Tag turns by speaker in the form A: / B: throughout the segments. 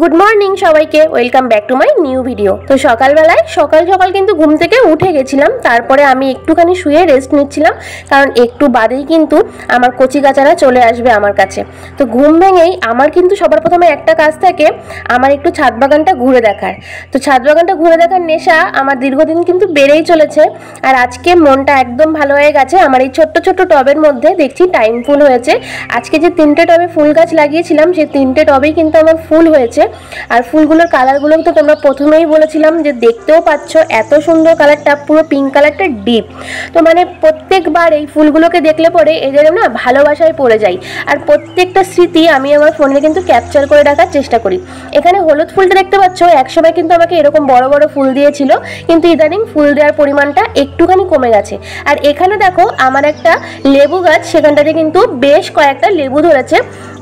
A: Good morning सबाइके welcome back to my new video. तो सकाल बेलाय सकाल सकाल किन्तु घुम थेके उठे गेछिलाम, तारपरे आमी एकटुखानी शुए रेस्ट निच्छिलाम कारण एकटू बादेई किन्तु आमार कचि काचारा चले आसबे आमार काछे। तो घुम भेंगेई आमार किन्तु सबार प्रथमे एकटा काज थाके आमार एकटू छाद बागानटा घुरे देखार। तो छाद बागानटा घुरे देखार नेशा आमार दीर्घदिन किन्तु बेड़ेई चलेछे और आजके मनटा एकदम भालो हये गेछे। आमार एई छोट्ट छोट्ट टबेर मध्ये देखछि टाइम फुल हयेछे। आजके जे तीनटे टबे फुल गाछ লাগিয়েছিলাম সেই তিনটে টবেই কিন্তু আমার ফুল হয়েছে। আর ফুলগুলোর কালারগুলো তো তোমরা প্রথমেই বলেছিলাম যে দেখতেও পাচ্ছ এত সুন্দর কালারটা, পুরো পিঙ্ক কালারটা ডিপ। তো মানে প্রত্যেকবার এই ফুলগুলোকে দেখলে পরে এদের না ভালোবাসায় পড়ে যাই আর প্রত্যেকটা স্মৃতি আমি আমার ফোনে কিন্তু ক্যাপচার করে রাখার চেষ্টা করি। এখানে হলুদ ফুলটা দেখতে পাচ্ছ, একসময় কিন্তু আমাকে এরকম বড় বড় ফুল দিয়েছিল, কিন্তু ইদানিং ফুল দেওয়ার পরিমাণটা একটুখানি কমে গেছে। আর এখানে দেখো আমার একটা লেবু গাছ, সেখানটাতে কিন্তু বেশ কয়েকটা লেবু ধরেছে।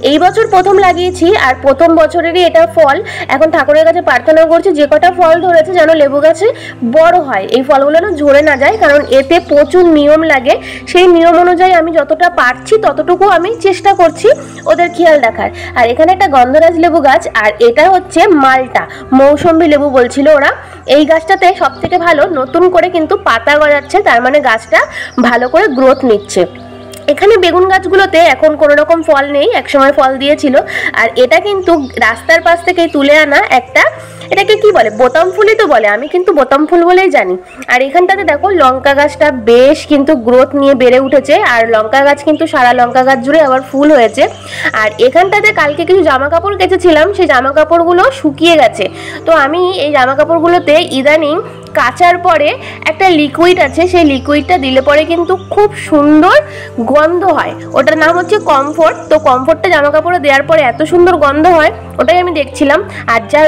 A: এই বছর প্রথম লাগিয়েছি আর প্রথম বছরেরই এটা ফল। এখন ঠাকুরের কাছে প্রার্থনা করছি যে কটা ফল ধরেছে যেন লেবু গাছে বড় হয়, এই ফলগুলো না ঝরে না যায়, কারণ এতে প্রচুর নিয়ম লাগে। সেই নিয়ম অনুযায়ী আমি যতটা পারছি ততটুকু আমি চেষ্টা করছি ওদের খেয়াল রাখার। আর এখানে একটা গন্ধরাজ লেবু গাছ, আর এটা হচ্ছে মালটা মৌসুম্বি লেবু বলছিল ওরা। এই গাছটাতে সব থেকে ভালো নতুন করে কিন্তু পাতা গজাচ্ছে, তার মানে গাছটা ভালো করে গ্রোথ নিচ্ছে। এখানে বেগুন গাছগুলোতে এখন কোনো রকম ফল নেই, একসময় ফল দিয়েছিল। আর এটা কিন্তু রাস্তার পাশ থেকে তুলে আনা একটা, এটাকে কি বলে, বোতাম ফুলই তো বলে, আমি কিন্তু বোতাম ফুল বলেই জানি। আর এখানটাতে দেখো লঙ্কা গাছটা বেশ কিন্তু গ্রোথ নিয়ে বেড়ে উঠেছে, আর লঙ্কা গাছ কিন্তু সারা লঙ্কা গাছ জুড়ে আবার ফুল হয়েছে। আর এখানটাতে কালকে কিছু জামা কাপড় কেচেছিলাম, সেই জামা কাপড়গুলো শুকিয়ে গেছে। তো আমি এই জামা কাপড়গুলোতে ইদানিং কাচার পরে একটা লিকুইড আছে, সেই লিকুইডটা দিলে পরে কিন্তু খুব সুন্দর গন্ধ হয়, ওটার নাম হচ্ছে কমফোর্ট। তো কমফোর্টটা জামা কাপড়ে দেওয়ার পরে এত সুন্দর গন্ধ হয়, ওটাই আমি দেখছিলাম। আর যা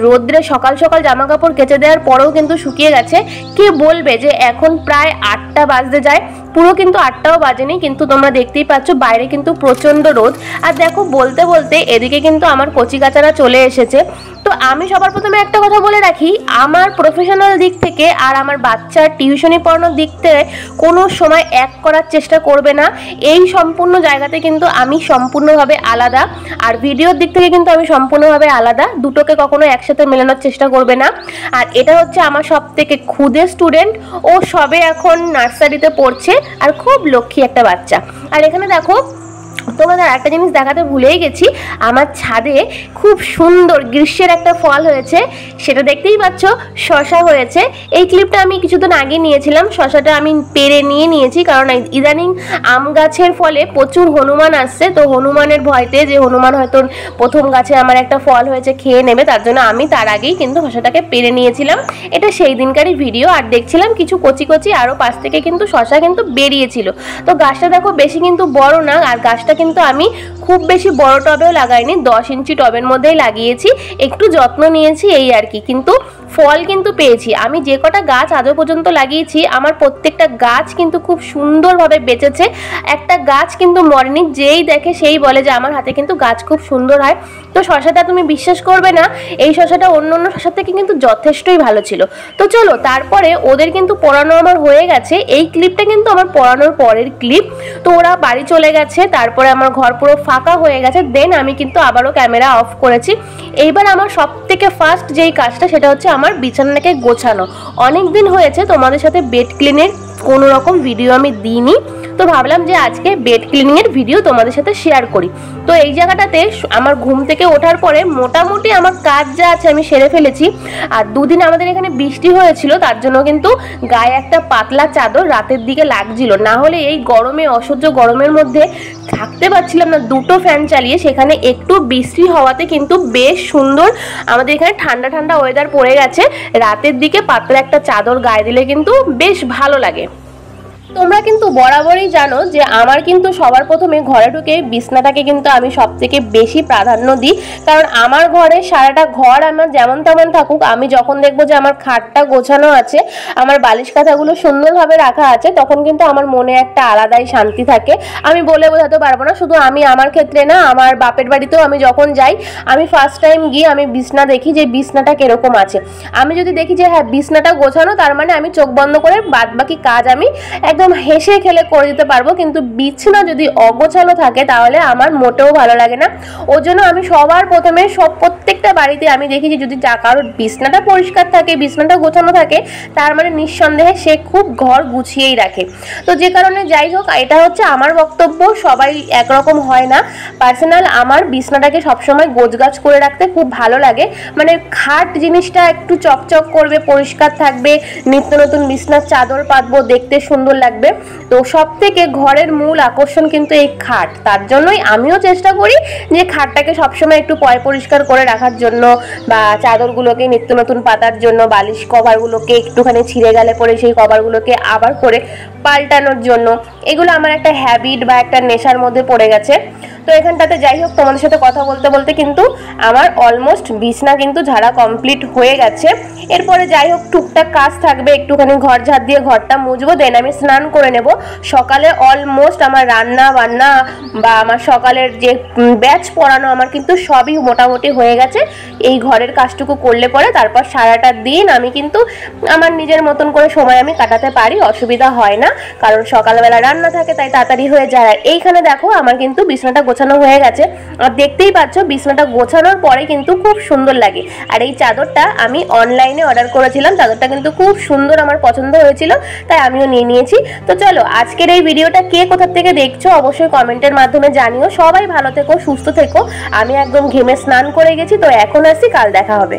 A: রোদ্রে সকাল সকাল জামা কাপড় কেচে দেওয়ার পরেও কিন্তু শুকিয়ে গেছে। কে বলবে যে এখন প্রায় 8টা বাজতে যায়, পুরো কিন্তু 8টাও বাজেনি, কিন্তু তোমরা দেখতেই পাচ্ছ বাইরে কিন্তু প্রচন্ড রোদ। আর দেখো বলতে বলতে এদিকে কিন্তু আমার কচি কাচারা চলে এসেছে। তো আমি সবার প্রথমে একটা কথা বলে রাখি, আমার প্রফেশনাল দিক থেকে আর আমার বাচ্চার টিউশনি পড়ানোর দিক থেকে কোনো সময় এক করার চেষ্টা করবে না। এই সম্পূর্ণ জায়গাতে কিন্তু আমি সম্পূর্ণভাবে আলাদা, আর ভিডিওর দিক থেকে কিন্তু আমি সম্পূর্ণভাবে আলাদা, দুটোকে কখনো একসাথে মেলানোর চেষ্টা করবে না। আর এটা হচ্ছে আমার সব থেকে ক্ষুদে স্টুডেন্ট, ও সবে এখন নার্সারিতে পড়ছে আর খুব লক্ষ্মী একটা বাচ্চা। আর এখানে দেখো তোমাদের একটা জিনিস দেখাতে ভুলেই গেছি, আমার ছাদে খুব সুন্দর গ্রীষ্মের একটা ফল হয়েছে, সেটা দেখতেই পাচ্ছ, শশা হয়েছে। এই ক্লিপটা আমি কিছুদিন আগে নিয়েছিলাম, শশাটা আমি পেরে নিয়েছি, কারণ ইদানিং আম গাছের ফলে প্রচুর হনুমান আসছে। তো হনুমানের ভয়তে, যে হনুমান হয়তো প্রথম গাছে আমার একটা ফল হয়েছে খেয়ে নেবে, তার জন্য আমি তার আগেই কিন্তু শশাটাকে পেরে নিয়েছিলাম। এটা সেই দিনকারই ভিডিও। আর দেখছিলাম কিছু কচি কচি আরও পাশ থেকে কিন্তু শশা কিন্তু বেরিয়েছিল। তো গাছটা দেখো বেশি কিন্তু বড় না, আর গাছটা কিন্তু আমি খুব বেশি বড় টবেও লাগাইনি, 10 ইঞ্চি টবের মধ্যেই লাগিয়েছি, একটু যত্ন নিয়েছি এই আর কি। কিন্তু ফল কিন্তু পেয়েছি। আমি যে কটা গাছ আজও পর্যন্ত লাগিয়েছি, আমার প্রত্যেকটা গাছ কিন্তু খুব সুন্দরভাবে বেঁচেছে। একটা গাছ কিন্তু মরেনি, যেই দেখে সেই বলে যে আমার হাতে কিন্তু গাছ খুব সুন্দর হয়। তো শশাটা তুমি বিশ্বাস করবে না, এই শশাটা অন্য শশার থেকে কিন্তু যথেষ্টই ভালো ছিল। তো চলো, তারপরে ওদের কিন্তু পড়ানো আমার হয়ে গেছে। এই ক্লিপটা কিন্তু আমার পড়ানোর পরের ক্লিপ। তো ওরা বাড়ি চলে গেছে, তারপরে আমার ঘর পুরো ফাঁকা হয়ে গেছে, দেন আমি কিন্তু আবারও ক্যামেরা অফ করেছি। এইবার আমার সব থেকে ফার্স্ট যেই কাজটা, সেটা হচ্ছে আমার বিছানাটাকে গোছানো। অনেক দিন হয়েছে তোমাদের সাথে বেড ক্লিনের কোনো রকম ভিডিও আমি দিইনি, তো ভাবলাম যে আজকে বেড ক্লিনিং এর ভিডিও তোমাদের সাথে শেয়ার করি। তো এই জায়গাটাতে আমার ঘুম থেকে ওঠার পরে মোটামুটি আমার কাজ যা আছে আমি সেরে ফেলেছি। আর দুদিন আমাদের এখানে বৃষ্টি হয়েছিল, তার জন্য কিন্তু গায়ে একটা পাতলা চাদর রাতের দিকে লাগছিল, না হলে এই গরমে, অসহ্য গরমের মধ্যে থাকতে পারছিলাম না। দুটো ফ্যান চালিয়ে, সেখানে একটু বৃষ্টি হওয়াতে কিন্তু বেশ সুন্দর আমাদের এখানে ঠান্ডা ঠান্ডা ওয়েদার পড়ে গেছে। রাতের দিকে পাতলা একটা চাদর গায়ে দিলে কিন্তু বেশ ভালো লাগে। তোমরা কিন্তু বরাবরই জানো যে আমার কিন্তু সবার প্রথমে ঘরে ঢুকে বিছনাটাকে কিন্তু আমি সবথেকে বেশি প্রাধান্য দিই, কারণ আমার ঘরে সারাটা ঘর আমার যেমন তেমন থাকুক, আমি যখন দেখবো যে আমার খাটটা গোছানো আছে, আমার বালিশ কাঁথাগুলো সুন্দরভাবে রাখা আছে, তখন কিন্তু আমার মনে একটা আলাদাই শান্তি থাকে। আমি বলে বোঝাতে পারবো না, শুধু আমি আমার ক্ষেত্রে না, আমার বাপের বাড়িতেও আমি যখন যাই, আমি ফার্স্ট টাইম গিয়ে আমি বিছনা দেখি যে বিছনাটা কিরকম আছে। আমি যদি দেখি যে হ্যাঁ বিছনাটা গোছানো, তার মানে আমি চোখ বন্ধ করে বাদ বাকি কাজ আমি একদম একদম হেসে খেলে করে দিতে পারবো, কিন্তু বিছানা যদি অগোছালো থাকে তাহলে আমার মোটেও ভালো লাগে না। ওই জন্য আমি সবার প্রথমে প্রত্যেকটা বাড়িতে আমি দেখেছি যদি কারোর বিছনাটা পরিষ্কার থাকে, বিছনাটা গোছানো থাকে, তার মানে নিঃসন্দেহে সে খুব ঘর গুছিয়েই রাখে। তো যে কারণে যাই হোক, এটা হচ্ছে আমার বক্তব্য, সবাই একরকম হয় না। পার্সোনাল আমার বিছনাটাকে সবসময় গোছগাছ করে রাখতে খুব ভালো লাগে। মানে খাট জিনিসটা একটু চকচক করবে, পরিষ্কার থাকবে, নিত্য নতুন বিছনার চাদর পাতবো, দেখতে সুন্দর লাগবে। তো সব থেকে ঘরের মূল আকর্ষণ কিন্তু এই খাট। তার জন্যই আমিও চেষ্টা করি যে খাটটাকে সবসময় একটু পরিষ্কার করে রাখার জন্য, বা চাদরগুলোকে নিত্য নতুন পাতার জন্য, বালিশ কভারগুলোকে একটুখানি ছিঁড়ে গেলে পরে সেই কভারগুলোকে আবার করে পাল্টানোর জন্য। এগুলো আমার একটা হ্যাবিট বা একটা নেশার মধ্যে পড়ে গেছে। তো এখানটাতে যাই হোক, তোমাদের সাথে কথা বলতে বলতে কিন্তু আমার অলমোস্ট বিছনা কিন্তু ঝাড়া কমপ্লিট হয়ে গেছে। এরপরে যাই হোক টুকটাক কাজ থাকবে, একটুখানি ঘর ঝাড় দিয়ে ঘরটা মুছবো, দেন আমি স্নান করে নেব। সকালে অলমোস্ট আমার রান্না বান্না বা আমার সকালের যে ব্যাচ পড়ানো আমার কিন্তু সবই মোটামুটি হয়ে গেছে। এই ঘরের কাজটুকু করলে পরে তারপর সারাটা দিন আমি কিন্তু আমার নিজের মতন করে সময় আমি কাটাতে পারি, অসুবিধা হয় না। কারণ সকালবেলা রান্না থাকে তাই তাড়াতাড়ি হয়ে যায়। আর এইখানে দেখো আমার কিন্তু বিছনাটা গোছানো হয়ে গেছে, আর দেখতেই পাচ্ছ বিছনাটা গোছানোর পরে কিন্তু খুব সুন্দর লাগে। আর এই চাদরটা আমি অনলাইনে অর্ডার করেছিলাম, চাদরটা কিন্তু খুব সুন্দর, আমার পছন্দ হয়েছিল, তাই আমিও নিয়ে নিয়েছি। তো চলো আজকের এই ভিডিওটা কে কোথা থেকে দেখছো অবশ্যই কমেন্টের মাধ্যমে জানিও। সবাই ভালো থেকো, সুস্থ থেকো। আমি একদম ঘেমে স্নান করে গেছি, তো এখন আসি, কাল দেখা হবে।